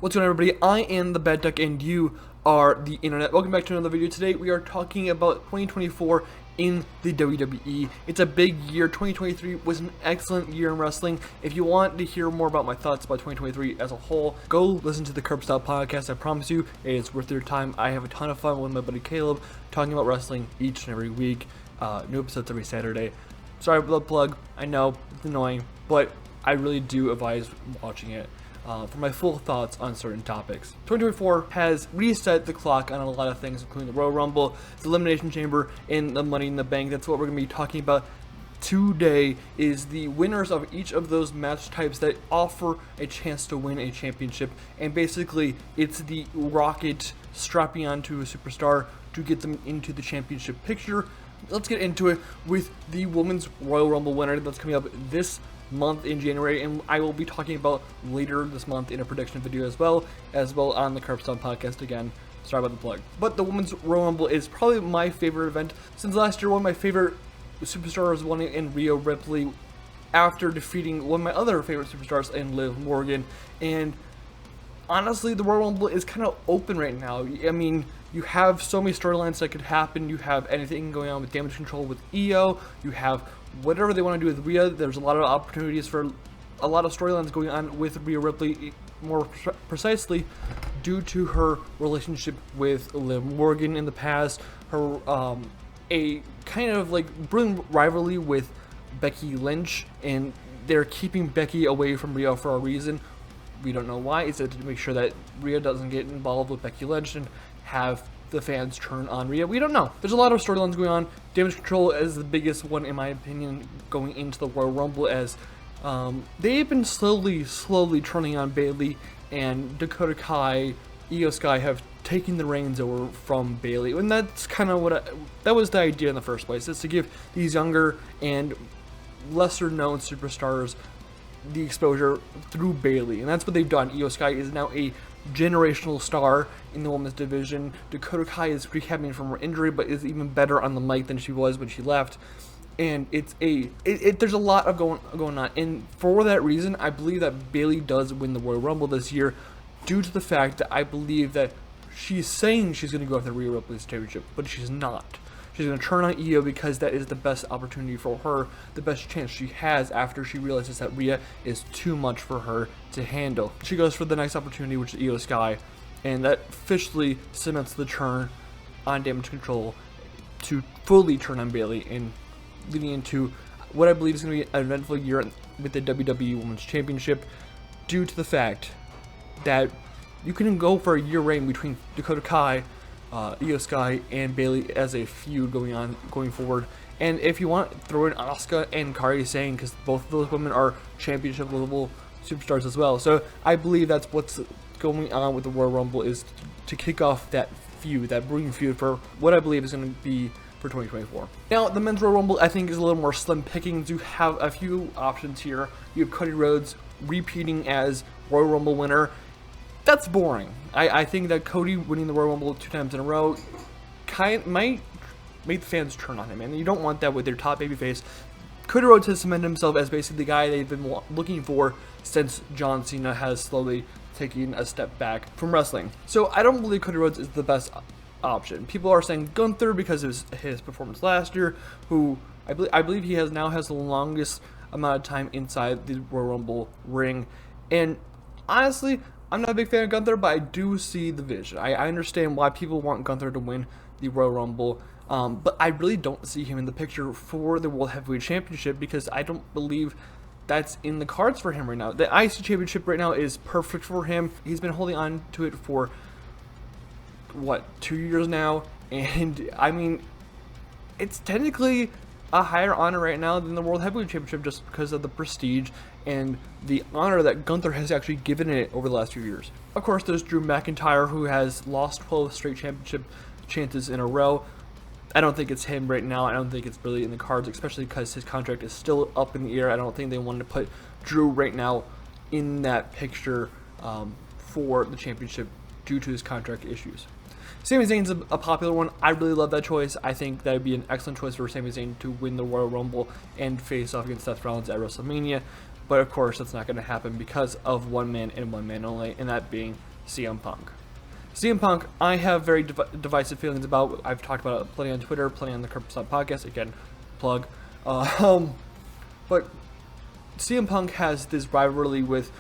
What's going on, everybody? I am the Bad Duck and you are the internet. Welcome back to another video. Today we are talking about 2024 in the WWE. It's a big year. 2023 was an excellent year in wrestling. If you want to hear more about my thoughts about 2023 as a whole, go listen to the Curb Style podcast. I promise you it's worth your time. I have a ton of fun with my buddy Caleb talking about wrestling each and every week. New episodes every Saturday. Sorry for the plug. I know it's annoying, but I really do advise watching it. For my full thoughts on certain topics. 2024 has reset the clock on a lot of things, including the Royal Rumble, the Elimination Chamber, and the Money in the Bank. That's what we're going to be talking about today, is the winners of each of those match types that offer a chance to win a championship. And basically, it's the rocket strapping onto a superstar to get them into the championship picture. Let's get into it with the Women's Royal Rumble winner that's coming up this month in January, and I will be talking about later this month in a prediction video as well on the Curb Style podcast again. Sorry about the plug. But the Women's Royal Rumble is probably my favorite event since last year. One of my favorite superstars won it in Rhea Ripley after defeating one of my other favorite superstars in Liv Morgan. And honestly, the Royal Rumble is kind of open right now. I mean, you have so many storylines that could happen. You have anything going on with Damage Control with Io. You have whatever they want to do with Rhea. There's a lot of opportunities for a lot of storylines going on with Rhea Ripley, more precisely due to her relationship with Liv Morgan in the past. Her a kind of like brilliant rivalry with Becky Lynch, and they're keeping Becky away from Rhea for a reason. We don't know why. It's to make sure that Rhea doesn't get involved with Becky Lynch and have the fans turn on Rhea. We don't know. There's a lot of storylines going on. Damage Control is the biggest one, in my opinion, going into the Royal Rumble, as they've been slowly turning on Bayley, and Dakota Kai, Io Sky have taken the reins over from Bayley. And that's kind of that was the idea in the first place, is to give these younger and lesser known superstars the exposure through Bayley, and that's what they've done. Io Sky is now a generational star in the women's division. Dakota Kai is rehabbing from her injury, but is even better on the mic than she was when she left. And there's a lot of going on, and for that reason, I believe that Bayley does win the Royal Rumble this year, due to the fact that I believe that she's saying she's going to go after Rhea Ripley's championship, but she's not. She's going to turn on Io because that is the best opportunity for her, the best chance she has after she realizes that Rhea is too much for her to handle. She goes for the next opportunity, which is Io Sky, and that officially cements the turn on Damage Control to fully turn on Bayley, and leading into what I believe is going to be an eventful year with the WWE Women's Championship, due to the fact that you can go for a year reign between Dakota Kai, Io Sky, and Bayley as a feud going forward. And if you want, throw in Asuka and Kairi Sane, because both of those women are championship level superstars as well. So I believe that's what's going on with the Royal Rumble, is to kick off that feud, that brewing feud for what I believe is going to be for 2024. Now, the Men's Royal Rumble, I think, is a little more slim pickings. You have a few options here. You have Cody Rhodes repeating as Royal Rumble winner. That's boring. I think that Cody winning the Royal Rumble 2 times in a row might make the fans turn on him, and you don't want that with their top babyface. Cody Rhodes has cemented himself as basically the guy they've been looking for since John Cena has slowly taken a step back from wrestling. So I don't believe Cody Rhodes is the best option. People are saying Gunther because of his performance last year, who I believe he now has the longest amount of time inside the Royal Rumble ring. And honestly, I'm not a big fan of Gunther, but I do see the vision. I understand why people want Gunther to win the Royal Rumble, but I really don't see him in the picture for the World Heavyweight Championship, because I don't believe that's in the cards for him right now. The IC Championship right now is perfect for him. He's been holding on to it for, 2 years now, and I mean, it's technically a higher honor right now than the World Heavyweight Championship, just because of the prestige and the honor that Gunther has actually given it over the last few years. Of course, there's Drew McIntyre, who has lost 12 straight championship chances in a row. I don't think it's him right now. I don't think it's really in the cards, especially because his contract is still up in the air. I don't think they wanted to put Drew right now in that picture for the championship due to his contract issues. Sami Zayn's a popular one. I really love that choice. I think that would be an excellent choice for Sami Zayn to win the Royal Rumble and face off against Seth Rollins at WrestleMania. But of course, that's not going to happen because of one man and one man only, and that being CM Punk. CM Punk, I have very divisive feelings about. I've talked about it plenty on Twitter, plenty on the Curb podcast. Again, plug. But CM Punk has this rivalry with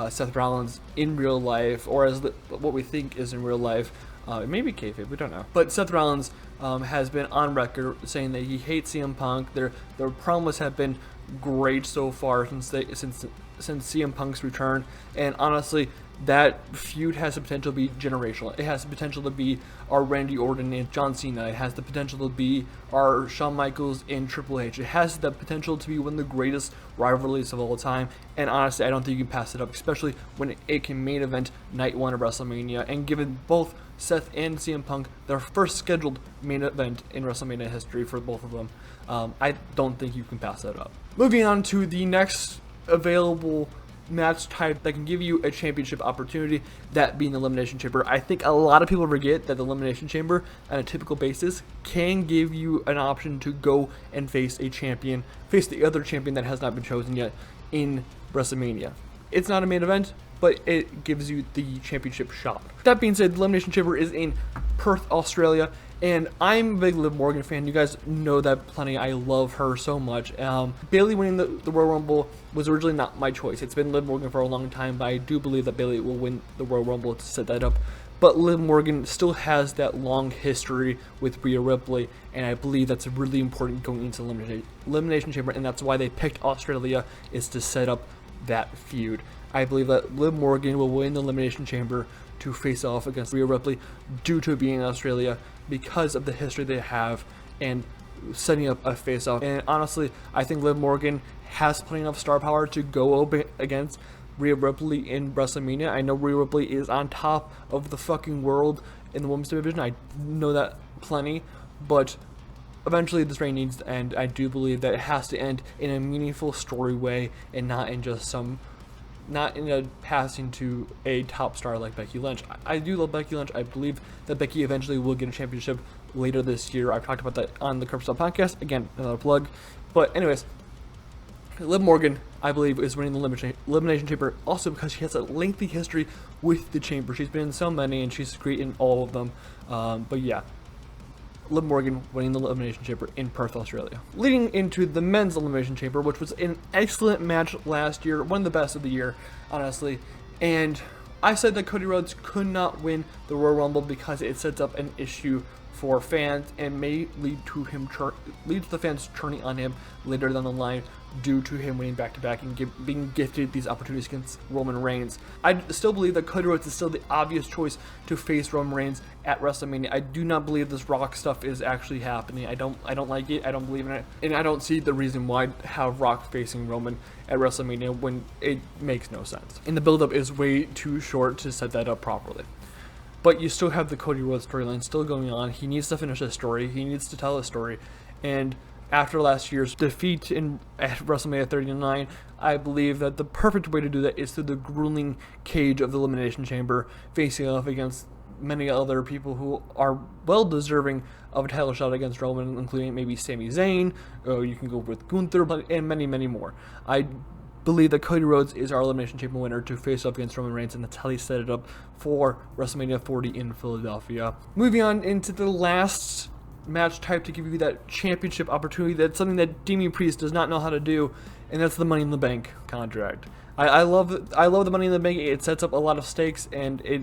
Seth Rollins in real life, or as what we think is in real life. It may be kayfabe, we don't know. But Seth Rollins has been on record saying that he hates CM Punk. Their promos have been great so far since CM Punk's return, and honestly, that feud has the potential to be generational. It has the potential to be our Randy Orton and John Cena. It has the potential to be our Shawn Michaels and Triple H. It has the potential to be one of the greatest rivalries of all time. And honestly, I don't think you can pass it up, especially when it can main event night one of WrestleMania. And given both Seth and CM Punk their first scheduled main event in WrestleMania history for both of them, I don't think you can pass that up. Moving on to the next available match type that can give you a championship opportunity, that being the Elimination Chamber. I think a lot of people forget that the Elimination Chamber, on a typical basis, can give you an option to go and face a champion, face the other champion that has not been chosen yet in WrestleMania. It's not a main event, but it gives you the championship shot. That being said, the Elimination Chamber is in Perth, Australia, and I'm a big Liv Morgan fan. You guys know that plenty. I love her so much. Bayley winning the Royal Rumble was originally not my choice. It's been Liv Morgan for a long time, but I do believe that Bayley will win the Royal Rumble to set that up. But Liv Morgan still has that long history with Rhea Ripley, and I believe that's really important going into Elimination Chamber, and that's why they picked Australia, is to set up that feud. I believe that Liv Morgan will win the Elimination Chamber to face off against Rhea Ripley due to being in Australia, because of the history they have and setting up a face-off. And honestly, I think Liv Morgan has plenty enough star power to go up against Rhea Ripley in WrestleMania. I know Rhea Ripley is on top of the fucking world in the women's division. I know that plenty, but eventually this reign needs to end. I do believe that it has to end in a meaningful story way and not in just not in a passing to a top star like Becky Lynch. I do love Becky Lynch. I believe that Becky eventually will get a championship later this year. I've talked about that on the Curb podcast. Again, another plug. But anyways, Liv Morgan, I believe, is winning the Elimination Chamber also because she has a lengthy history with the Chamber. She's been in so many, and she's great in all of them. But yeah, Liv Morgan winning the Elimination Chamber in Perth, Australia. Leading into the men's Elimination Chamber, which was an excellent match last year, one of the best of the year, honestly. And I said that Cody Rhodes could not win the Royal Rumble because it sets up an issue for fans and may lead to the fans turning on him later down the line due to him winning back-to-back and being gifted these opportunities against Roman Reigns. I still believe that Cody Rhodes is still the obvious choice to face Roman Reigns at WrestleMania. I do not believe this Rock stuff is actually happening. I don't like it. I don't believe in it, and I don't see the reason why have Rock facing Roman at WrestleMania when it makes no sense. And the build-up is way too short to set that up properly. But you still have the Cody Rhodes storyline still going on. He needs to finish his story. He needs to tell a story. And after last year's defeat at WrestleMania 39, I believe that the perfect way to do that is through the grueling cage of the Elimination Chamber, facing off against many other people who are well deserving of a title shot against Roman, including maybe Sami Zayn, or you can go with Gunther, and many, many more. I believe that Cody Rhodes is our Elimination Chamber winner to face up against Roman Reigns, and that's how he set it up for WrestleMania 40 in Philadelphia. Moving on into the last match type to give you that championship opportunity, that's something that Damian Priest does not know how to do, and that's the Money in the Bank contract. I love the Money in the Bank. It sets up a lot of stakes, and it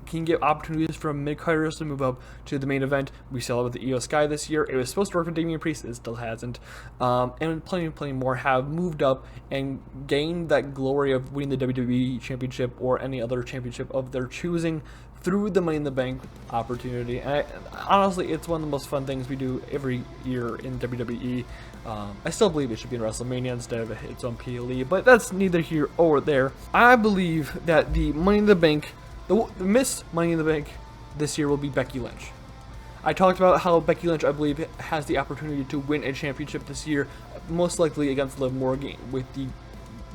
can give opportunities for mid-carders to move up to the main event. We saw it with the Io Sky this year. It was supposed to work for Damian Priest. It still hasn't. And plenty more have moved up and gained that glory of winning the WWE Championship or any other championship of their choosing through the Money in the Bank opportunity. And honestly, it's one of the most fun things we do every year in WWE. I still believe it should be in WrestleMania instead of its own PLE, but that's neither here or there. I believe that the Money in the Bank, the Miss Money in the Bank this year will be Becky Lynch. I talked about how Becky Lynch, I believe, has the opportunity to win a championship this year, most likely against Liv Morgan with the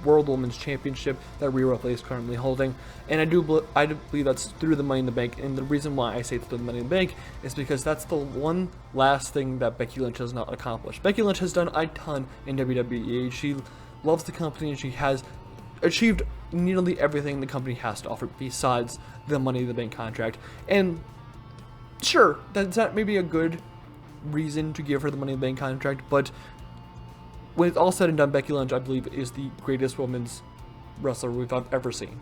World Women's Championship that Rhea Ripley is currently holding. And I do believe that's through the Money in the Bank, and the reason why I say it's through the Money in the Bank is because that's the one last thing that Becky Lynch has not accomplished. Becky Lynch has done a ton in WWE. She loves the company, and she has achieved nearly everything the company has to offer besides the Money in the Bank contract. And sure, that's not maybe a good reason to give her the Money in the Bank contract, but when it's all said and done, Becky Lynch, I believe, is the greatest women's wrestler we've ever seen.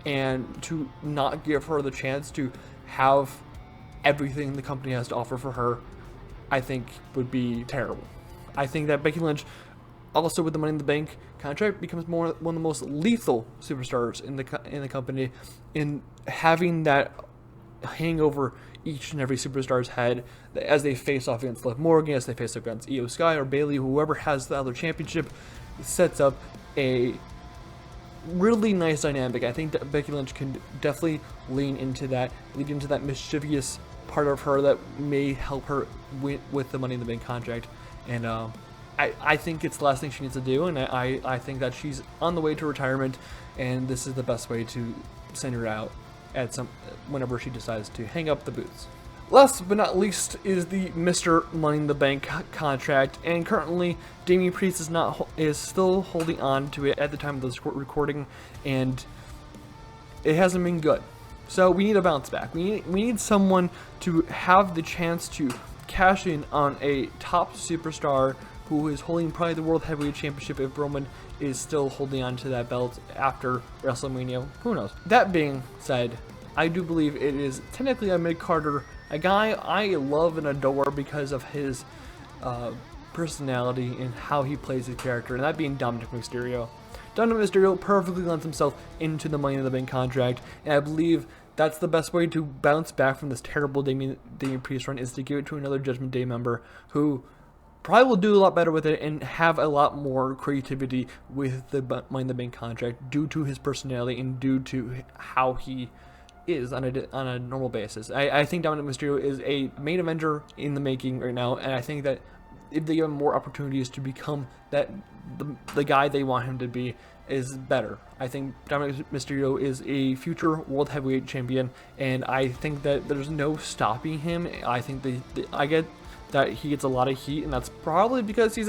And to not give her the chance to have everything the company has to offer for her, I think would be terrible. I think that Becky Lynch, also with the Money in the Bank contract, becomes one of the most lethal superstars in the company, in having that hangover each and every superstar's head as they face off against Liv Morgan, as they face off against Io Sky or Bayley, whoever has the other championship. It sets up a really nice dynamic. I think that Becky Lynch can definitely lead into that mischievous part of her that may help her with the Money in the Bank contract. And I think it's the last thing she needs to do, and I think that she's on the way to retirement, and this is the best way to send her out at whenever she decides to hang up the boots. Last but not least is the Mr. Money in the Bank contract, and currently Damian Priest is still holding on to it at the time of this recording, and it hasn't been good. So we need a bounce back. We need someone to have the chance to cash in on a top superstar who is holding probably the World Heavyweight Championship if Roman is still holding on to that belt after WrestleMania. Who knows? That being said, I do believe it is technically a mid-carder, a guy I love and adore because of his personality and how he plays his character, and that being Dominic Mysterio. Dominic Mysterio perfectly lends himself into the Money in the Bank contract, and I believe that's the best way to bounce back from this terrible Damian Priest run, is to give it to another Judgment Day member who probably will do a lot better with it and have a lot more creativity with the Money in the Bank contract due to his personality and due to how he is on a normal basis. I think Dominic Mysterio is a main eventer in the making right now, and I think that if they give him more opportunities to become the guy they want him to be, is better. I think Dominic Mysterio is a future World Heavyweight Champion, and I think that there's no stopping him. I think I get that he gets a lot of heat, and that's probably because he's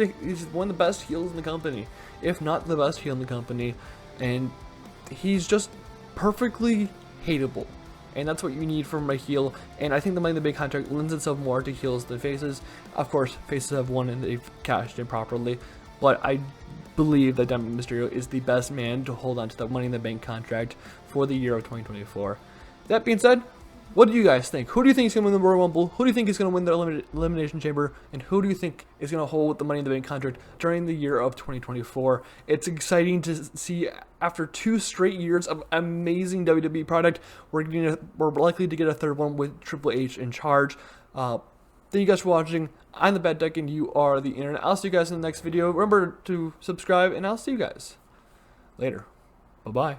one of the best heels in the company, if not the best heel in the company, and he's just perfectly hateable, and that's what you need from a heel. And I think the Money in the Bank contract lends itself more to heels than faces. Of course, faces have won and they've cashed in properly, but I believe that Dominic Mysterio is the best man to hold on to the Money in the Bank contract for the year of 2024. That being said, what do you guys think? Who do you think is going to win the Royal Rumble? Who do you think is going to win the Elimination Chamber? And who do you think is going to hold the Money in the Bank contract during the year of 2024? It's exciting to see, after 2 straight years of amazing WWE product, we're likely to get a third one with Triple H in charge. Thank you guys for watching. I'm the Bad Duck, and you are the internet. I'll see you guys in the next video. Remember to subscribe, and I'll see you guys later. Bye-bye.